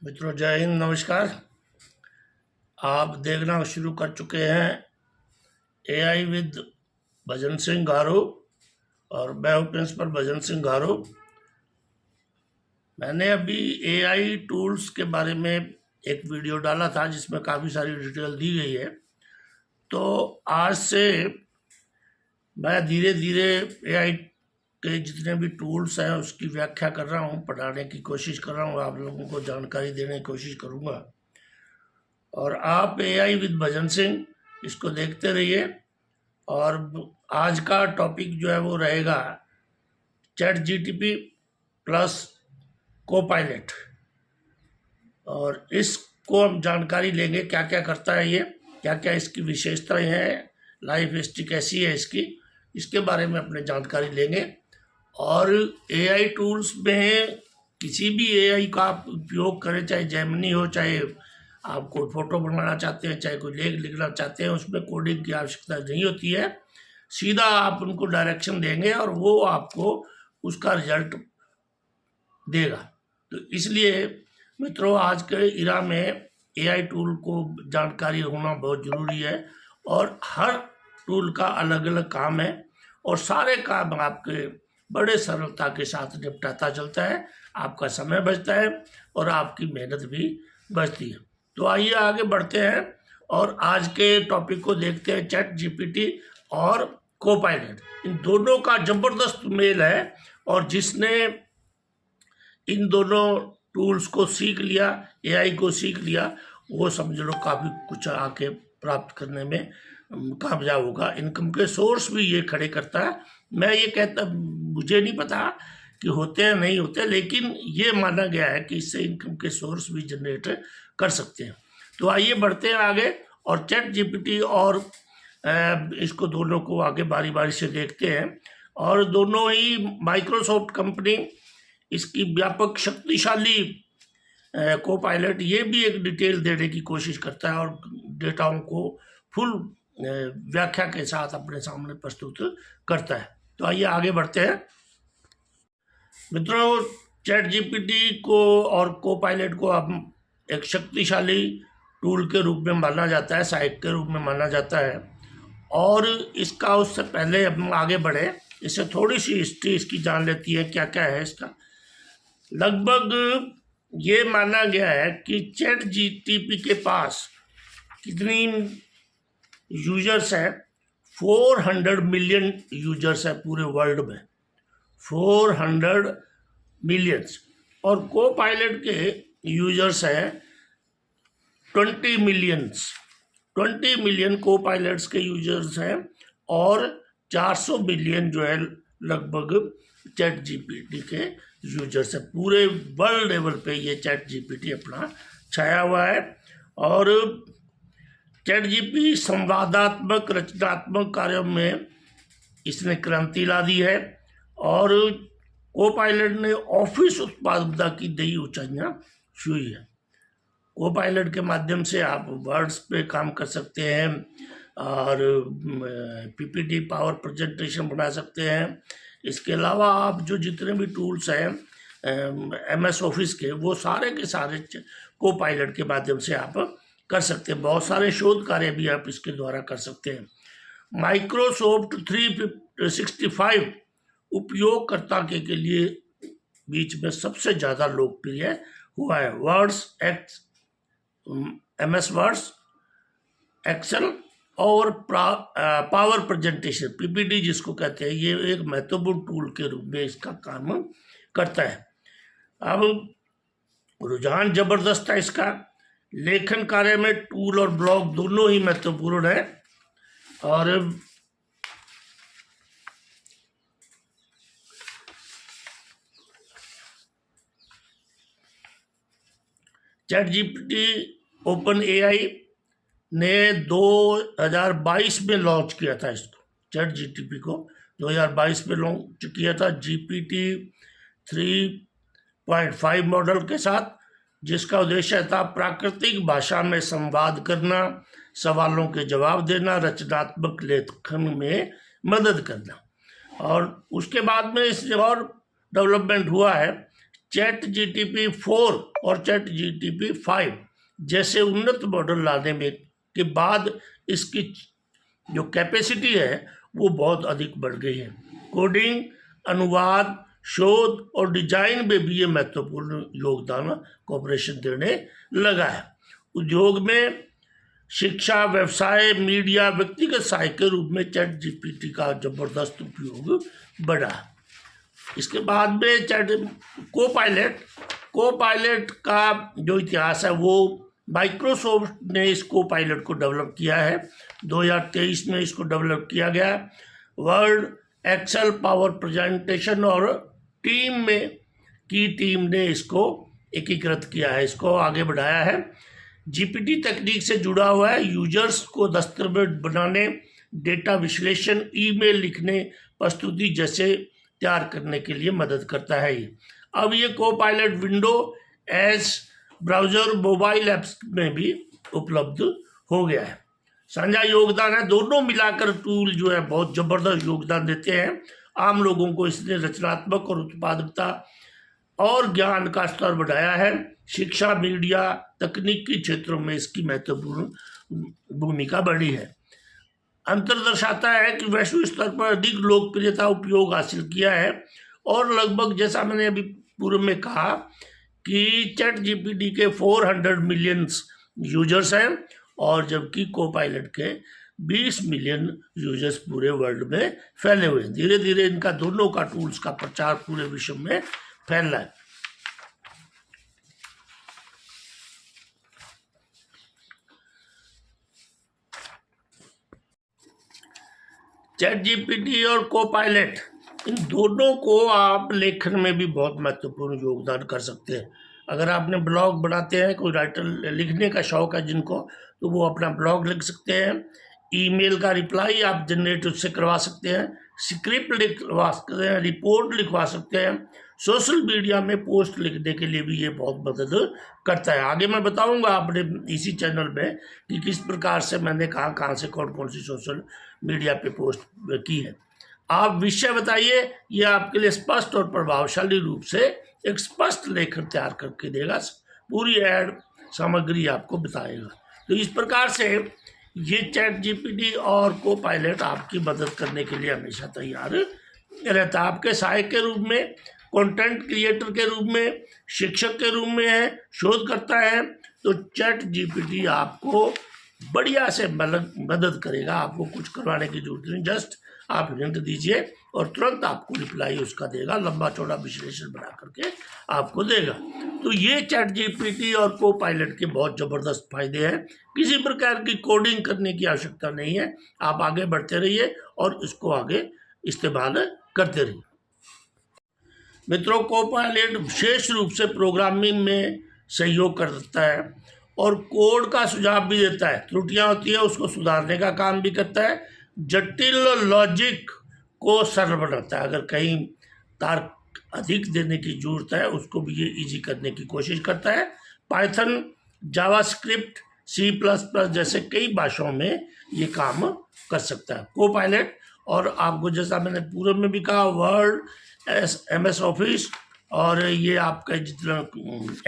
मित्रों, जय हिंद, नमस्कार। आप देखना शुरू कर चुके हैं एआई विद भजन सिंह गारो और मैं हूं प्रिंसिपल भजन सिंह गारो। मैंने अभी एआई टूल्स के बारे में एक वीडियो डाला था जिसमें काफ़ी सारी डिटेल दी गई है। तो आज से मैं धीरे धीरे एआई के जितने भी टूल्स हैं उसकी व्याख्या कर रहा हूँ, पढ़ाने की कोशिश कर रहा हूँ, आप लोगों को जानकारी देने की कोशिश करूँगा। और आप एआई विद भजन सिंह इसको देखते रहिए। और आज का टॉपिक जो है वो रहेगा चैट जीटीपी प्लस कोपायलट, और इसको हम जानकारी लेंगे क्या क्या करता है ये, क्या क्या इसकी विशेषताएं हैं, लाइफ हिस्ट्री कैसी है इसकी, इसके बारे में अपने जानकारी लेंगे। और एआई टूल्स में किसी भी एआई का आप उपयोग करें, चाहे जेमिनी हो, चाहे आप कोई फोटो बनाना चाहते हैं, चाहे कोई लेख लिखना चाहते हैं, उसमें कोडिंग की आवश्यकता नहीं होती है। सीधा आप उनको डायरेक्शन देंगे और वो आपको उसका रिजल्ट देगा। तो इसलिए मित्रों, आज के इरा में एआई टूल को जानकारी होना बहुत ज़रूरी है। और हर टूल का अलग अलग काम है और सारे काम आपके बड़े सरलता के साथ निपटाता चलता है। आपका समय बचता है और आपकी मेहनत भी बचती है। तो आइए आगे बढ़ते हैं और आज के टॉपिक को देखते हैं। चैट जीपीटी और कोपायलट, इन दोनों का जबरदस्त मेल है। और जिसने इन दोनों टूल्स को सीख लिया, एआई को सीख लिया, वो समझ लो काफ़ी कुछ आके प्राप्त करने में कामयाब होगा। इनकम के सोर्स भी ये खड़े करता है। मैं ये कहता, मुझे नहीं पता कि होते हैं नहीं होते, लेकिन ये माना गया है कि इससे इनकम के सोर्स भी जनरेट कर सकते हैं। तो आइए बढ़ते हैं आगे और चैट जीपीटी और इसको दोनों को आगे बारी बारी से देखते हैं। और दोनों ही माइक्रोसॉफ्ट कंपनी इसकी व्यापक शक्तिशाली कोपायलट, ये भी एक डिटेल देने की कोशिश करता है और डेटाओं को फुल व्याख्या के साथ अपने सामने प्रस्तुत करता है। तो आइए आगे बढ़ते हैं मित्रों। चैट जीपीटी को और कोपायलट को अब एक शक्तिशाली टूल के रूप में माना जाता है, सहायक के रूप में माना जाता है। और इसका उससे पहले हम आगे बढ़े, इससे थोड़ी सी हिस्ट्री इसकी जान लेती है क्या क्या है इसका। लगभग ये माना गया है कि चैट जीटीपी के पास कितनी यूजर्स हैं, 400 मिलियन यूजर्स है पूरे वर्ल्ड में, 400 मिलियंस। और कोपायलट के यूजर्स हैं 20 मिलियंस, 20 मिलियन कोपायलट्स के यूजर्स हैं। और 400 मिलियन जो है लगभग चैट जीपीटी के यूजर्स है। पूरे वर्ल्ड लेवल पे ये चैट जीपीटी अपना छाया हुआ है। और चैट जीपीटी संवादात्मक रचनात्मक कार्यों में इसने क्रांति ला दी है। और कोपायलट ने ऑफिस उत्पादकता की नई ऊंचाइयां छुई है। कोपायलट के माध्यम से आप वर्ड्स पे काम कर सकते हैं और पीपीटी पावर प्रेजेंटेशन बना सकते हैं। इसके अलावा आप जो जितने भी टूल्स हैं एमएस ऑफिस के, वो सारे के सारे कोपायलट के माध्यम से आप कर सकते हैं। बहुत सारे शोध कार्य भी आप इसके द्वारा कर सकते हैं। माइक्रोसॉफ्ट 365 उपयोगकर्ता के लिए बीच में सबसे ज़्यादा लोकप्रिय हुआ है। वर्ड्स, एमएस वर्ड्स, एक्सेल और पावर प्रेजेंटेशन, पीपीटी जिसको कहते हैं, ये एक महत्वपूर्ण टूल के रूप में इसका काम करता है। अब रुझान जबरदस्त है इसका। लेखन कार्य में टूल और ब्लॉग दोनों ही महत्वपूर्ण है। और चैट जीपीटी ओपन एआई ने 2022 में लॉन्च किया था इसको, चैट जीटीपी को 2022 में लॉन्च किया था जीपीटी 3.5 मॉडल के साथ, जिसका उद्देश्य था प्राकृतिक भाषा में संवाद करना, सवालों के जवाब देना, रचनात्मक लेखन में मदद करना। और उसके बाद में इससे और डेवलपमेंट हुआ है। ChatGPT-4 और ChatGPT-5 जैसे उन्नत मॉडल लाने में के बाद इसकी जो कैपेसिटी है वो बहुत अधिक बढ़ गई है। कोडिंग, अनुवाद, शोध और डिजाइन में भी ये महत्वपूर्ण योगदान कॉर्पोरेशन देने लगा है। उद्योग में, शिक्षा, व्यवसाय, मीडिया, व्यक्तिगत सहायक के रूप में ChatGPT का जबरदस्त उपयोग बढ़ा। इसके बाद में को-पायलट का जो इतिहास है वो माइक्रोसॉफ्ट ने इस को-पायलट को डेवलप किया है। 2023 में इसको डेवलप किया गया। वर्ड, एक्सेल, पावर प्रेजेंटेशन और टीम ने इसको एकीकृत किया है, इसको आगे बढ़ाया है। GPT तकनीक से जुड़ा हुआ है, यूजर्स को दस्तावेज बनाने, डेटा विश्लेषण, ईमेल लिखने, प्रस्तुति जैसे तैयार करने के लिए मदद करता है। अब ये Copilot window Edge browser, mobile apps में भी उपलब्ध हो गया है। साझा योगदान है, दोनों मिलाकर टूल जो है बहुत जबरदस्त योगदान देते हैं। आम लोगों को इसने रचनात्मक और उत्पादकता और ज्ञान का स्तर बढ़ाया है। शिक्षा, मीडिया, तकनीकी क्षेत्रों में इसकी महत्वपूर्ण भूमिका बढ़ी है। अंतर दर्शाता है कि वैश्विक स्तर पर अधिक लोकप्रियता उपयोग हासिल किया है और लगभग, जैसा मैंने अभी पूर्व में कहा कि ChatGPT के 400 मिलियन यूजर्स हैं और जबकि को-पायलट के 20 मिलियन यूजर्स पूरे वर्ल्ड में फैले हुए हैं। धीरे धीरे इनका दोनों का टूल्स का प्रचार पूरे विश्व में फैल रहा है। ChatGPT और को-पायलट, इन दोनों को आप लेखन में भी बहुत महत्वपूर्ण योगदान कर सकते हैं। अगर आपने ब्लॉग बनाते हैं, कोई राइटर लिखने का शौक है जिनको, तो वो अपना ब्लॉग लिख सकते हैं। ईमेल का रिप्लाई आप जनरेट उससे करवा सकते हैं, स्क्रिप्ट लिखवा सकते हैं, रिपोर्ट लिखवा सकते हैं। सोशल मीडिया में पोस्ट लिखने के लिए भी ये बहुत मदद करता है। आगे मैं बताऊंगा अपने इसी चैनल में कि किस प्रकार से मैंने कहाँ से कौन कौन सी सोशल मीडिया पे पोस्ट की है। आप विषय बताइए, ये आपके लिए स्पष्ट और प्रभावशाली रूप से एक स्पष्ट लेखन तैयार करके देगा, पूरी ऐड सामग्री आपको बताएगा। तो इस प्रकार से ये ChatGPT और को-पायलट आपकी मदद करने के लिए हमेशा तैयार रहता है। आपके सहायक के रूप में, कंटेंट क्रिएटर के रूप में, शिक्षक के रूप में है, शोध करता है, तो ChatGPT आपको बढ़िया से मदद करेगा। आपको कुछ करवाने की जरूरत नहीं, जस्ट आप हिंट दीजिए और तुरंत आपको रिप्लाई उसका देगा, लंबा चौड़ा विश्लेषण बना करके आपको देगा। तो ये ChatGPT और को-पायलट के बहुत ज़बरदस्त फायदे हैं। किसी प्रकार की कोडिंग करने की आवश्यकता नहीं है, आप आगे बढ़ते रहिए और इसको आगे इस्तेमाल करते रहिए। मित्रों, को-पायलट विशेष रूप से प्रोग्रामिंग में सहयोग करता है और कोड का सुझाव भी देता है। त्रुटियां होती है उसको सुधारने का काम भी करता है। जटिल लॉजिक को सरल बनाता है। अगर कहीं तर्क अधिक देने की जरूरत है उसको भी ये इजी करने की कोशिश करता है। पाइथन, जावास्क्रिप्ट, C++ जैसे कई भाषाओं में ये काम कर सकता है को-पायलट। और आपको जैसा मैंने पूर्व में भी कहा, वर्ड, MS ऑफिस और ये आपका जितना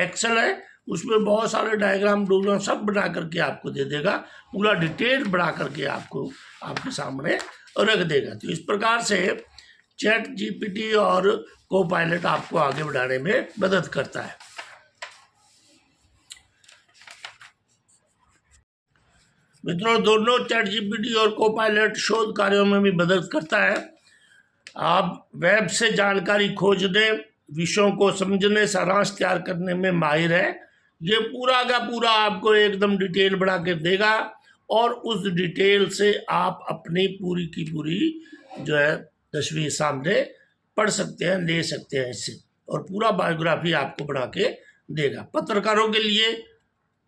एक्सेल है उसमें बहुत सारे डायग्राम सब बना करके आपको दे देगा, पूरा डिटेल बना करके आपको आपके सामने रख देगा। तो इस प्रकार से ChatGPT और को-पायलट आपको आगे बढ़ाने में मदद करता है। मित्रों, दोनों ChatGPT और को-पायलट शोध कार्यों में भी मदद करता है। आप वेब से जानकारी खोजने, विषयों को समझने, सारांश तैयार करने में माहिर है। ये पूरा का पूरा आपको एकदम डिटेल बना के देगा और उस डिटेल से आप अपनी पूरी की पूरी जो है तस्वीर सामने पढ़ सकते हैं, ले सकते हैं इससे, और पूरा बायोग्राफी आपको बना के देगा। पत्रकारों के लिए,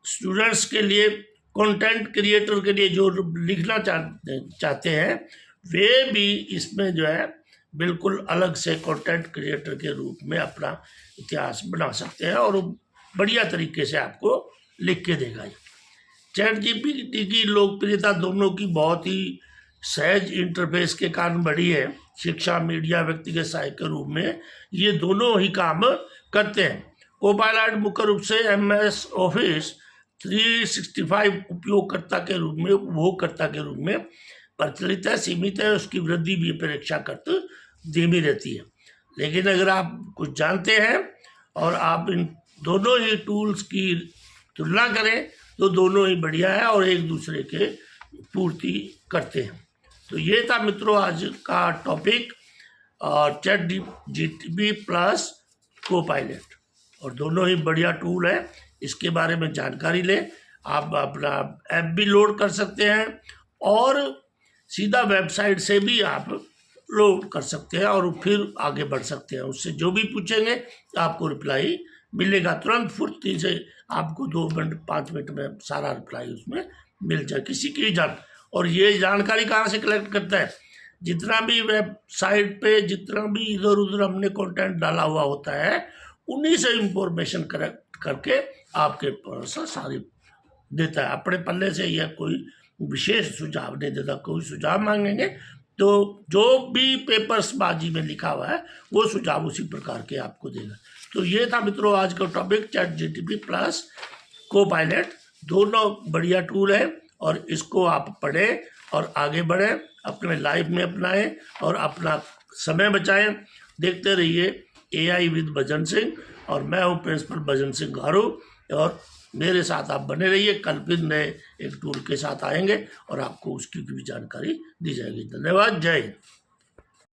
स्टूडेंट्स के लिए, कंटेंट क्रिएटर के लिए जो लिखना चाहते हैं वे भी इसमें जो है बिल्कुल अलग से कंटेंट क्रिएटर के रूप में अपना इतिहास बना सकते हैं और बढ़िया तरीके से आपको लिख के देगा। ChatGPT की लोकप्रियता दोनों की बहुत ही सहज इंटरफेस के कारण बढ़ी है। शिक्षा, मीडिया, व्यक्तिगत सहायक के रूप में ये दोनों ही काम करते हैं। कोपायलट मुख्य रूप से MS ऑफिस 365 उपभोगकर्ता के रूप में प्रचलित है, सीमित है, उसकी वृद्धि भी अपेक्षाकृत धीमी रहती है। लेकिन अगर आप कुछ जानते हैं और आप इन दोनों ही टूल्स की तुलना करें तो दोनों ही बढ़िया है और एक दूसरे के पूर्ति करते हैं। तो ये था मित्रों आज का टॉपिक, ChatGPT प्लस कोपायलट, और दोनों ही बढ़िया टूल है। इसके बारे में जानकारी लें। आप अपना ऐप भी लोड कर सकते हैं और सीधा वेबसाइट से भी आप लोड कर सकते हैं और फिर आगे बढ़ सकते हैं। उससे जो भी पूछेंगे आपको रिप्लाई मिलेगा तुरंत फुर्ती से। आपको 2 मिनट 5 मिनट में सारा रिप्लाई उसमें मिल जाए किसी की जान। और ये जानकारी कहाँ से कलेक्ट करता है? जितना भी वेबसाइट पे जितना भी इधर उधर हमने कंटेंट डाला हुआ होता है उन्हीं से इंफॉर्मेशन कलेक्ट करके आपके पास सारी देता है। अपने पल्ले से यह कोई विशेष सुझाव नहीं देता। कोई सुझाव मांगेंगे तो जो भी पेपर्स बाजी में लिखा हुआ है वो सुझाव उसी प्रकार के आपको देगा। तो ये था मित्रों आज का टॉपिक, ChatGPT प्लस कोपायलट, दोनों बढ़िया टूल है और इसको आप पढ़ें और आगे बढ़ें, अपने लाइफ में अपनाएं और अपना समय बचाएं। देखते रहिए AI विद भजन सिंह, और मैं हूँ प्रिंसिपल भजन सिंह गारू, और मेरे साथ आप बने रहिए। कल फिर नए एक टूल के साथ आएंगे और आपको उसकी भी जानकारी दी जाएगी। धन्यवाद। जय हिंद।